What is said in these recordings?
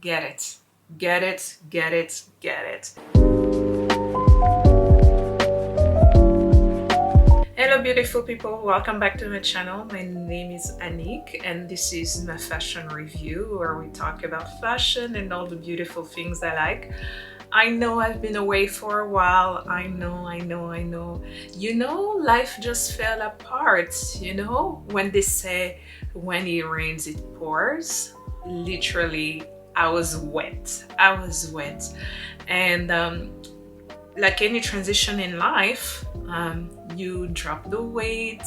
Get it, get it, get it, get it. Hello beautiful people, welcome back to my channel. My name is Anik and this is my fashion review where we talk about fashion and all the beautiful things I like. I know I've been away for a while. I know. You know, life just fell apart, you know? When they say, when it rains, it pours. Literally, I was wet. And like any transition in life, you drop the weight,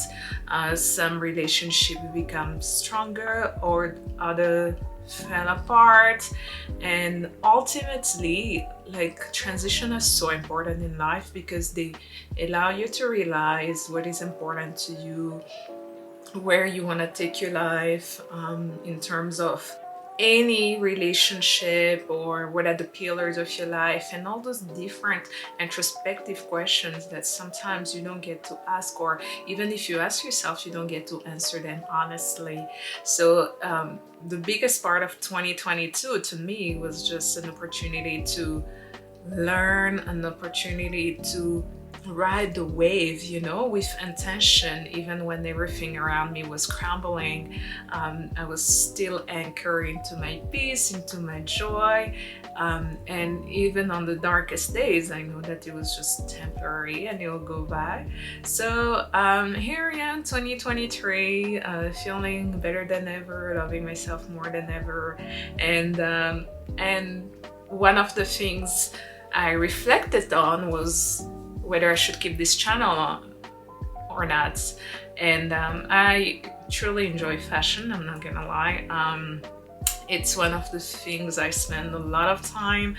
some relationship become stronger or other fell apart, and ultimately like transition is so important in life because they allow you to realize what is important to you, where you want to take your life, in terms of any relationship, or what are the pillars of your life, and all those different introspective questions that sometimes you don't get to ask, or even if you ask yourself, you don't get to answer them honestly. So the biggest part of 2022 to me was just an opportunity to learn, an opportunity to ride the wave, you know, with intention. Even when everything around me was crumbling, I was still anchored into my peace, into my joy, and even on the darkest days I know that it was just temporary and it will go by. So here I am, 2023, feeling better than ever, loving myself more than ever, and one of the things I reflected on was whether I should keep this channel or not. And I truly enjoy fashion, I'm not gonna lie. It's one of the things I spend a lot of time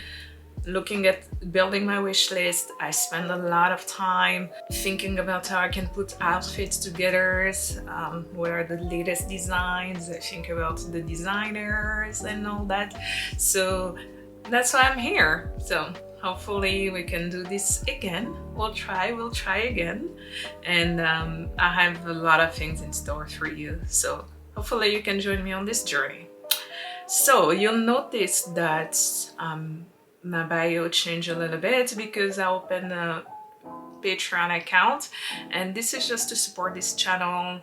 looking at, building my wish list. I spend a lot of time thinking about how I can put outfits together, what are the latest designs. I think about the designers and all that. So that's why I'm here. So hopefully we can do this again. We'll try again. And I have a lot of things in store for you. So hopefully you can join me on this journey. So you'll notice that my bio changed a little bit because I opened a Patreon account, and this is just to support this channel.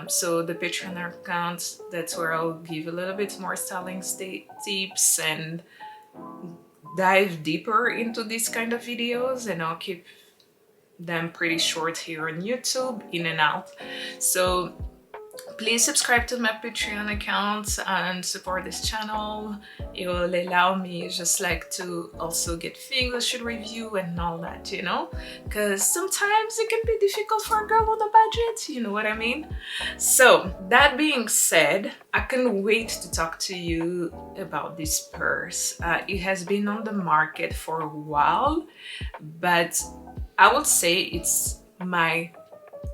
So the Patreon account, that's where I'll give a little bit more styling tips and dive deeper into these kind of videos, and I'll keep them pretty short here on YouTube, in and out. So please subscribe to my Patreon account and support this channel. It will allow me just like to also get things I should review and all that, you know, because sometimes it can be difficult for a girl with a budget, you know what I mean? So that being said, I can't wait to talk to you about this purse. It has been on the market for a while, but I would say it's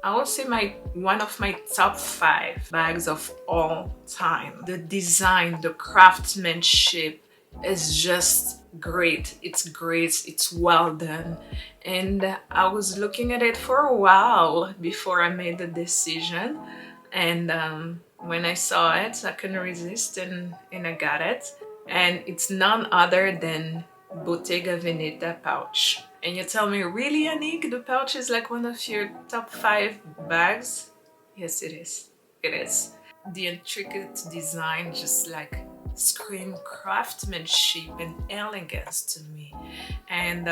one of my top 5 bags of all time. The design, the craftsmanship is just great. It's great, it's well done. And I was looking at it for a while before I made the decision. And when I saw it, I couldn't resist and I got it. And it's none other than Bottega Veneta Pouch. And you tell me, really, Anik, the pouch is like one of your top 5 bags? Yes, it is. It is. The intricate design just like scream craftsmanship and elegance to me. And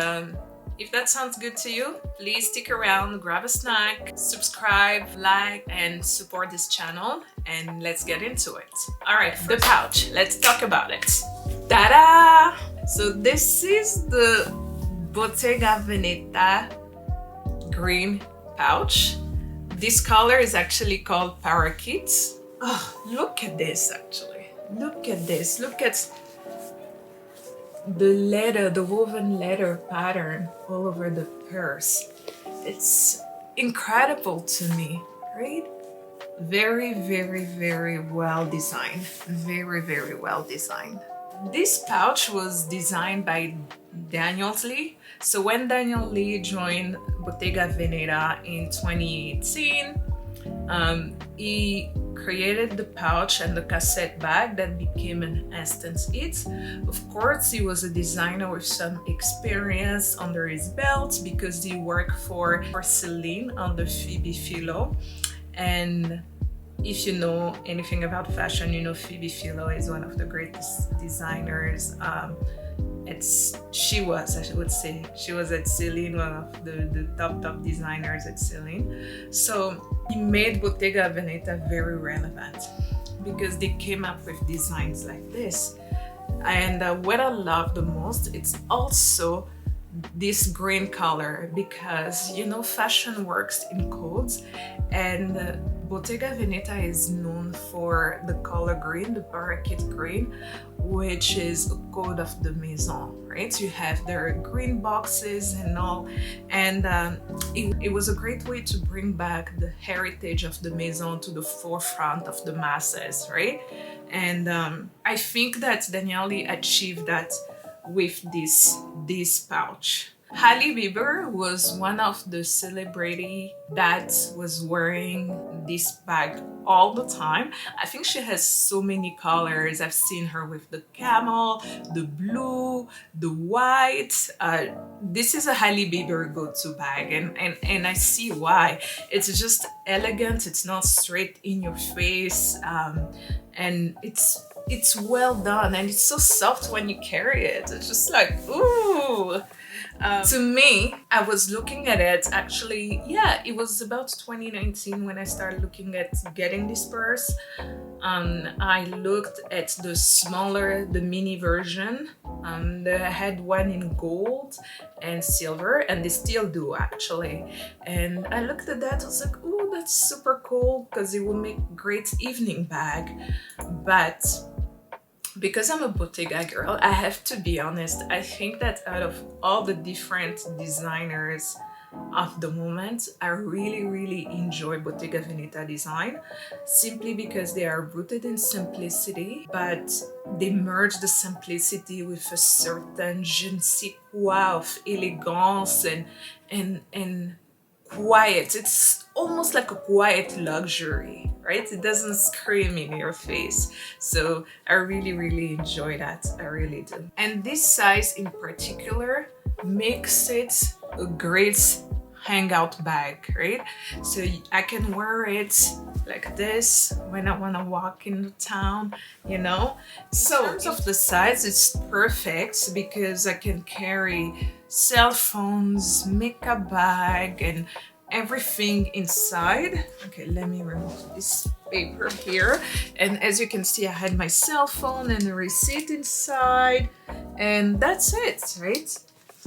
if that sounds good to you, please stick around, grab a snack, subscribe, like, and support this channel. And let's get into it. All right, the pouch. Let's talk about it. Ta-da! So this is the Bottega Veneta green pouch. This color is actually called parakeet. Oh, look at this actually. Look at this. Look at the leather, the woven leather pattern all over the purse. It's incredible to me, right? Very, very, very well designed. Very, very well designed. This pouch was designed by Daniel Lee. So when Daniel Lee joined Bottega Veneta in 2018, he created the pouch and the cassette bag that became an instant hit. Of course, he was a designer with some experience under his belt because he worked for Celine under Phoebe Philo. And if you know anything about fashion, you know Phoebe Philo is one of the greatest designers. She was at Celine, one of the top designers at Celine. So he made Bottega Veneta very relevant because they came up with designs like this. And what I love the most, it's also this green color, because you know fashion works in codes, and Bottega Veneta is known for the color green, the paraquet green, which is a code of the maison, right? You have their green boxes and all, and it was a great way to bring back the heritage of the maison to the forefront of the masses, right? And I think that Daniele achieved that with this pouch. Hailey Bieber was one of the celebrity that was wearing this bag all the time. I think she has so many colors. I've seen her with the camel, the blue, the white. This is a Hailey Bieber go-to bag, and I see why. It's just elegant, it's not straight in your face, and it's well done, and it's so soft when you carry it. It's just like, ooh. To me, I was looking at it actually, yeah, it was about 2019 when I started looking at getting this purse. I looked at the smaller, the mini version. They had one in gold and silver, and they still do actually. And I looked at that, I was like, ooh, that's super cool, because it would make a great evening bag. But because I'm a Bottega girl, I have to be honest, I think that out of all the different designers of the moment, I really enjoy Bottega Veneta design, simply because they are rooted in simplicity, but they merge the simplicity with a certain je ne sais quoi of elegance and quiet. It's almost like a quiet luxury, right? It doesn't scream in your face. So I really enjoy that. I really do. And this size in particular makes it a great hangout bag, right? So I can wear it like this when I want to walk in the town, you know? So in terms of the size, it's perfect because I can carry cell phones, makeup bag, and everything inside. Okay, let me remove this paper here. And as you can see, I had my cell phone and a receipt inside, and that's it, right?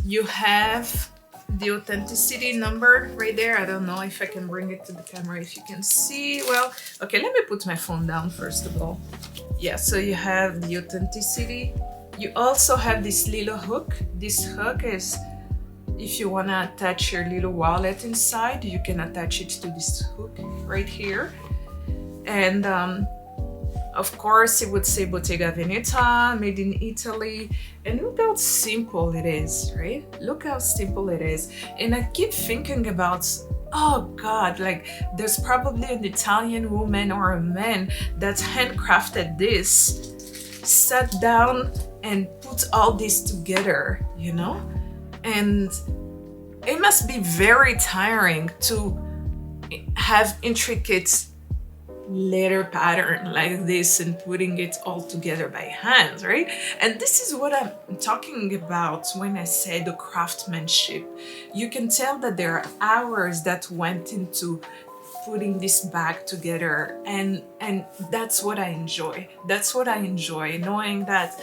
You have the authenticity number right there. I don't know if I can bring it to the camera if you can see. Well, okay, let me put my phone down first of all. Yeah, so you have the authenticity. You also have this little hook. This hook is, if you want to attach your little wallet inside, you can attach it to this hook right here. And of course, it would say Bottega Veneta, made in Italy. And look how simple it is, right? Look how simple it is. And I keep thinking about, oh God, like there's probably an Italian woman or a man that handcrafted this, sat down and put all this together, you know? And it must be very tiring to have intricate letter pattern like this and putting it all together by hand, right? And this is what I'm talking about when I say the craftsmanship. You can tell that there are hours that went into putting this bag together, and that's what I enjoy. That's what I enjoy, knowing that,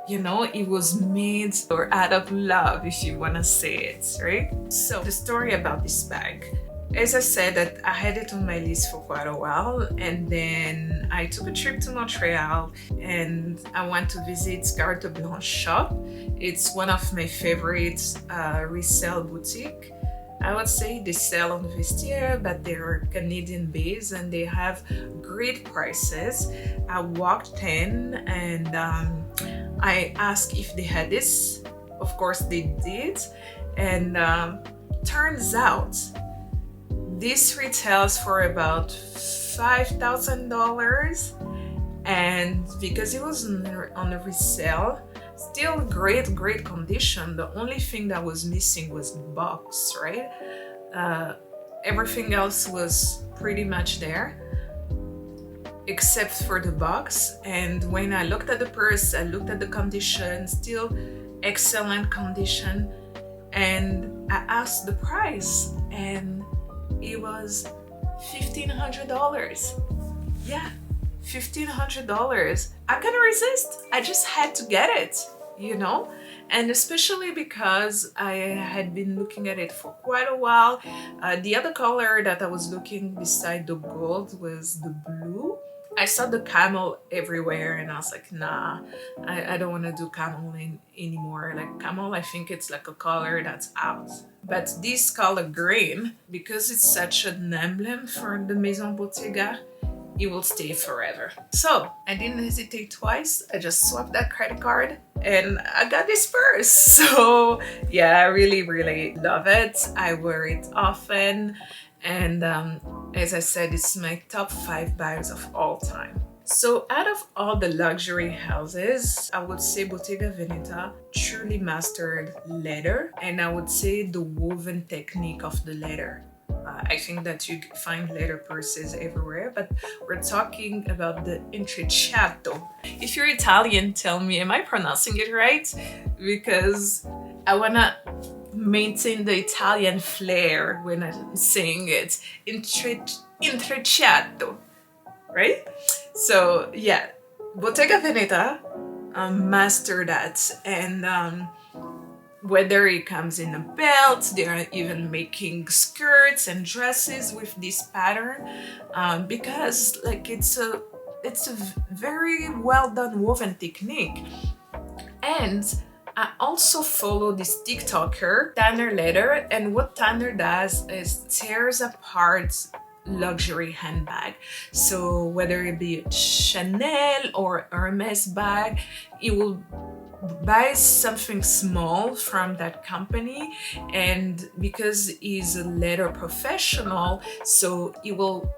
you know, it was made or out of love, if you want to say it, right? So the story about this bag. As I said, that I had it on my list for quite a while, and then I took a trip to Montreal and I went to visit Carte Blanche shop. It's one of my favorite resale boutique. I would say they sell on Vestiaire, but they're Canadian based and they have great prices. I walked in and I asked if they had this. Of course they did, and turns out this retails for about $5 $5,000, and because it was on a resale, still great condition. The only thing that was missing was the box, right? Everything else was pretty much there except for the box. And when I looked at the purse, I looked at the condition, still excellent condition, and I asked the price, and it was $1,500. Yeah, $1,500. I couldn't resist. I just had to get it, you know? And especially because I had been looking at it for quite a while. The other color that I was looking beside the gold was the blue. I saw the camel everywhere and I was like, nah, I don't want to do camel anymore. Like camel, I think it's like a color that's out. But this color green, because it's such an emblem for the Maison Bottega, it will stay forever. So I didn't hesitate twice. I just swapped that credit card and I got this purse. So yeah, I really love it. I wear it often. And as I said, it's my top 5 bags of all time. So out of all the luxury houses, I would say Bottega Veneta truly mastered leather, and I would say the woven technique of the leather. I think that you find leather purses everywhere, but we're talking about the Intrecciato. If you're Italian, tell me, am I pronouncing it right? Because I wanna maintain the Italian flair when I'm saying it. Intrecciato, right? So yeah, Bottega Veneta mastered that, and whether it comes in a belt, they're even making skirts and dresses with this pattern, because like it's a very well done woven technique. And I also follow this TikToker, Tanner Leather, and what Tanner does is tears apart luxury handbag. So whether it be a Chanel or Hermes bag, it will buy something small from that company, and because he's a leather professional, so he will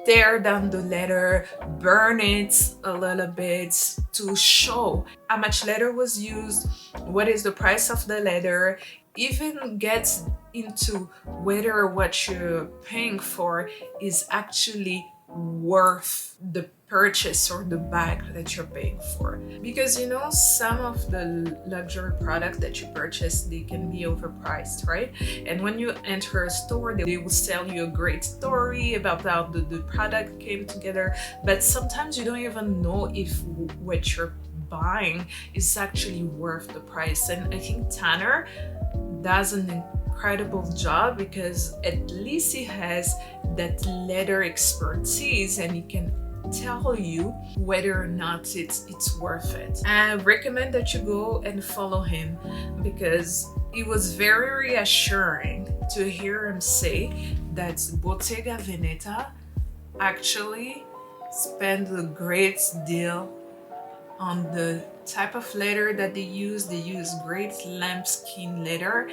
tear down the leather, burn it a little bit to show how much leather was used, what is the price of the leather, even gets into whether what you're paying for is actually worth the purchase or the bag that you're paying for. Because you know, some of the luxury products that you purchase, they can be overpriced, right? And when you enter a store, they will tell you a great story about how the product came together, but sometimes you don't even know if what you're buying is actually worth the price. And I think Tanner does an incredible job, because at least he has that leather expertise and he can tell you whether or not it's worth it. I recommend that you go and follow him, because it was very reassuring to hear him say that Bottega Veneta actually spent a great deal on the type of leather that they use. They use great lambskin leather,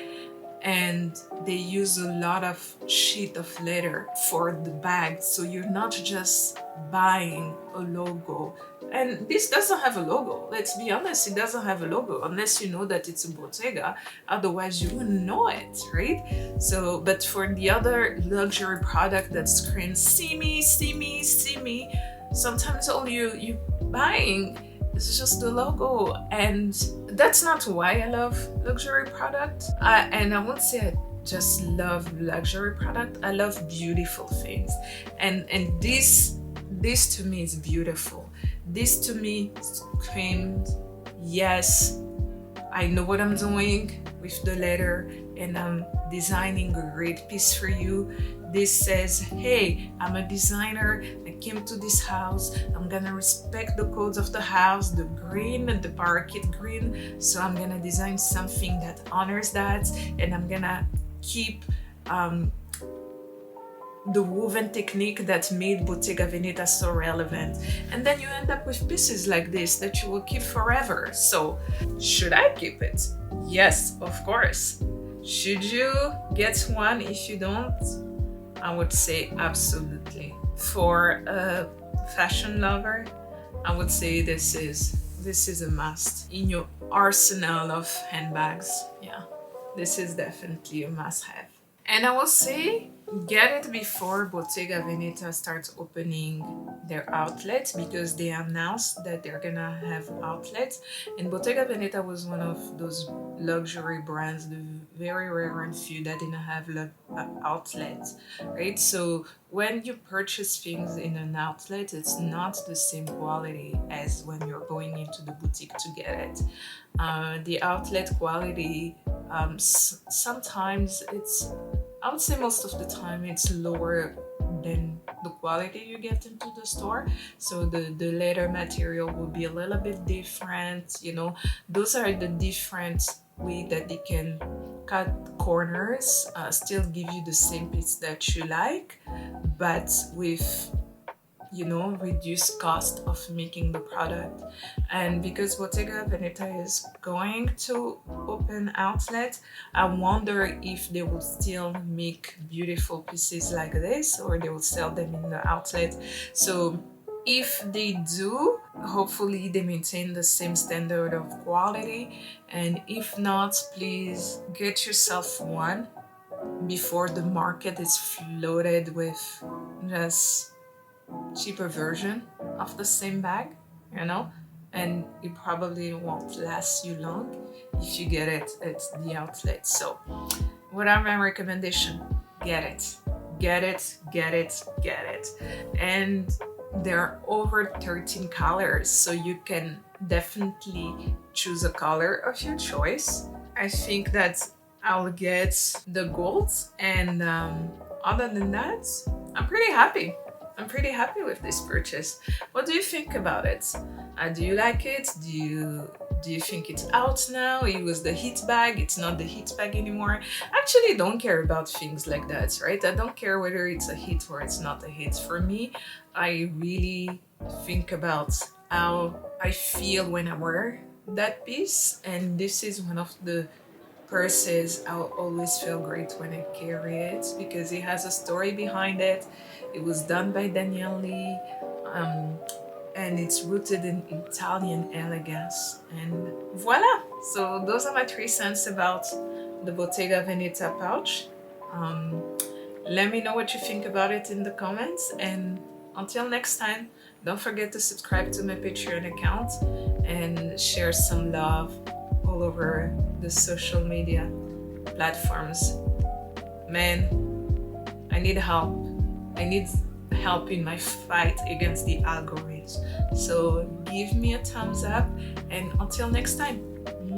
and they use a lot of sheet of leather for the bag, so you're not just buying a logo. And this doesn't have a logo, let's be honest, it doesn't have a logo unless you know that it's a Bottega, otherwise you wouldn't know it, right? So but for the other luxury product that screams see me, see me, see me, sometimes all you buying is just the logo. And that's not why I love luxury product. And I won't say I just love luxury product, I love beautiful things. And this to me is beautiful. This to me screams, yes, I know what I'm doing with the leather, and I'm designing a great piece for you. This says, hey, I'm a designer, I came to this house, I'm gonna respect the codes of the house, the green and the parakeet green, so I'm gonna design something that honors that, and I'm gonna keep the woven technique that made Bottega Veneta so relevant. And then you end up with pieces like this that you will keep forever. So should I keep it? Yes, of course. Should you get one if you don't? I would say absolutely. For a fashion lover, I would say this is a must in your arsenal of handbags. Yeah, this is definitely a must-have. And I will say, get it before Bottega Veneta starts opening their outlets, because they announced that they're gonna have outlets. And Bottega Veneta was one of those luxury brands, the very rare and few that didn't have outlets, right? So when you purchase things in an outlet, it's not the same quality as when you're going into the boutique to get it. The outlet quality, sometimes it's, I would say most of the time, it's lower than the quality you get into the store. So the leather material will be a little bit different, you know. Those are the different way that they can cut corners, still give you the same piece that you like, but with, you know, reduced cost of making the product. And because Bottega Veneta is going to open outlet, I wonder if they will still make beautiful pieces like this, or they will sell them in the outlet. So if they do, hopefully they maintain the same standard of quality, and if not, please get yourself one before the market is flooded with just cheaper version of the same bag, you know, and it probably won't last you long if you get it at the outlet. So what are my recommendation? Get it, get it, get it, get it. And there are over 13 colors, so you can definitely choose a color of your choice. I think that I'll get the gold, and other than that, I'm pretty happy. I'm pretty happy with this purchase. What do you think about it? Do you like it? Do you think it's out now? It was the hit bag, it's not the hit bag anymore. I actually don't care about things like that, right? I don't care whether it's a hit or it's not a hit. For me, I really think about how I feel when I wear that piece, and this is one of the purses I'll always feel great when I carry it, because it has a story behind it. It was done by Danielle Lee, and it's rooted in Italian elegance. And voila! So those are my 3 cents about the Bottega Veneta pouch. Let me know what you think about it in the comments, and until next time, don't forget to subscribe to my Patreon account and share some love all over the social media platforms. Man, I need help. I need help in my fight against the algorithms. So give me a thumbs up, and until next time.